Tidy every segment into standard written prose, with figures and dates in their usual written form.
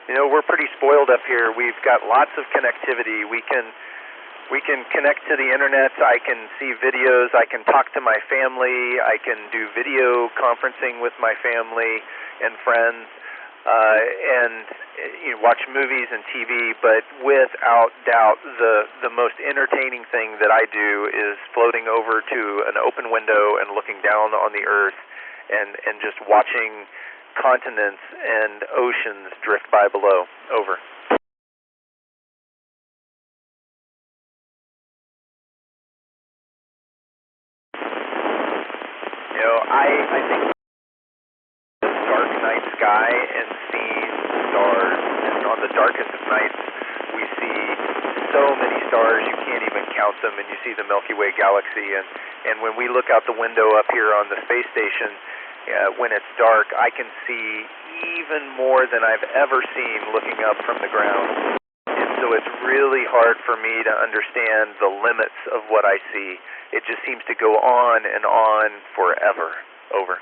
You know, we're pretty spoiled up here. We've got lots of connectivity. We can connect to the internet. I can see videos. I can talk to my family. I can do video conferencing with my family and friends, and watch movies and TV. But without doubt, the most entertaining thing that I do is floating over to an open window and looking down on the earth and just watching continents and oceans drift by below. Over. I think the dark night sky and seeing stars, and on the darkest of nights we see so many stars you can't even count them, and you see the Milky Way galaxy, and when we look out the window up here on the space station, when it's dark, I can see even more than I've ever seen looking up from the ground. And so it's really hard for me to understand the limits of what I see. It just seems to go on and on forever. Over.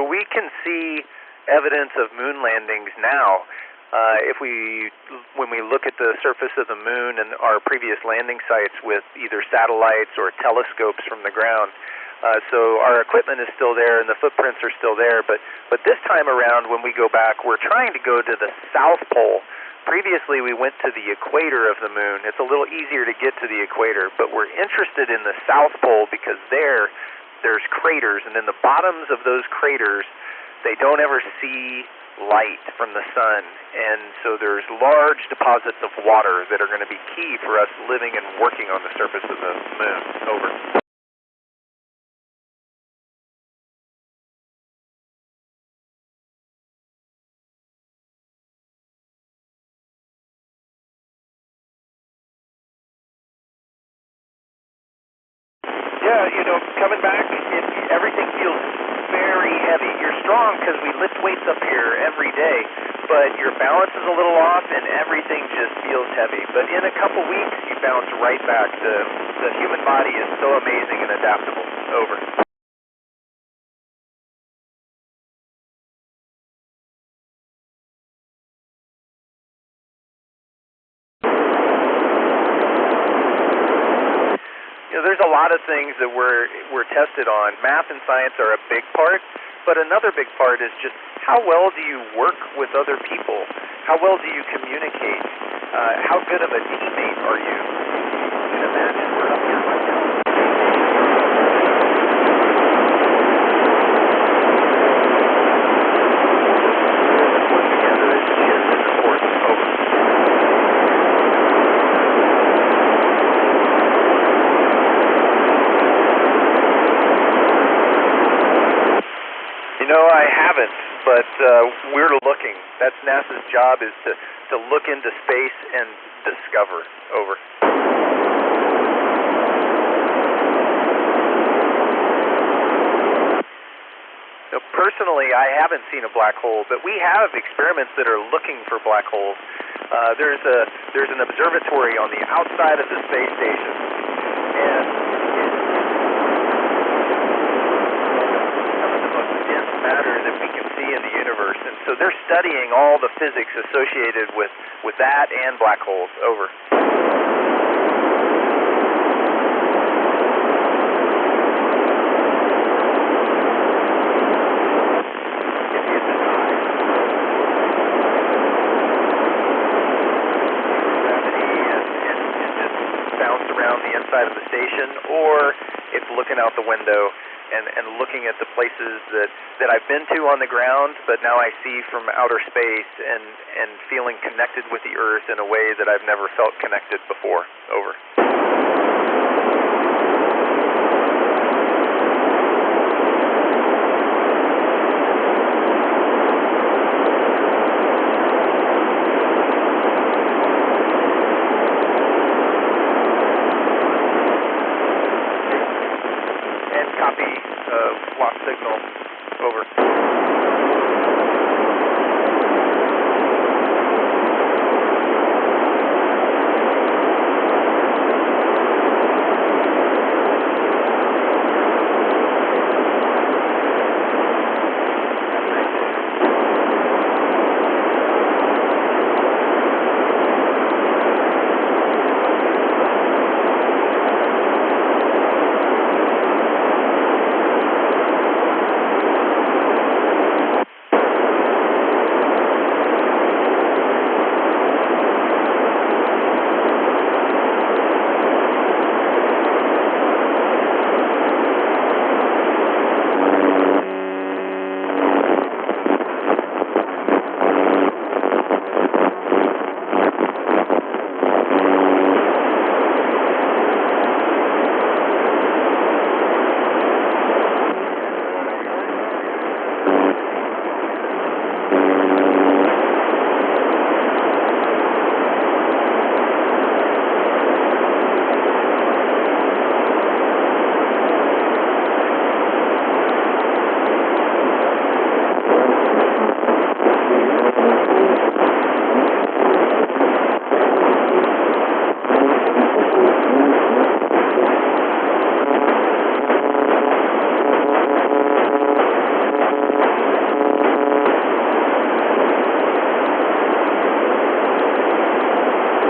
We can see evidence of moon landings now. When we look at the surface of the moon and our previous landing sites with either satellites or telescopes from the ground, so our equipment is still there and the footprints are still there, but this time around when we go back, we're trying to go to the South Pole. Previously we went to the equator of the moon. It's a little easier to get to the equator, but we're interested in the South Pole because there's craters, and in the bottoms of those craters they don't ever see light from the sun, and so there's large deposits of water that are going to be key for us living and working on the surface of the moon. Over. Coming back, everything feels very heavy. You're strong because we lift weights up here every day, but your balance is a little off and everything just feels heavy. But in a couple weeks, you bounce right back. The human body is so amazing and adaptable. Over. There's a lot of things that we're tested on. Math and science are a big part, but another big part is just how well do you work with other people? How well do you communicate? How good of a teammate are you? You can imagine we're up here right now. Work together is just as important. Over. I haven't, but we're looking. That's NASA's job, is to look into space and discover. Over. Personally, I haven't seen a black hole, but we have experiments that are looking for black holes. There's an observatory on the outside of the space station, and matter that we can see in the universe, and so they're studying all the physics associated with that and black holes. Over. Gravity and just bounce around the inside of the station, or it's looking out the window and looking at the places that I've been to on the ground, but now I see from outer space and feeling connected with the Earth in a way that I've never felt connected before. Over. Copy, lost signal. Over.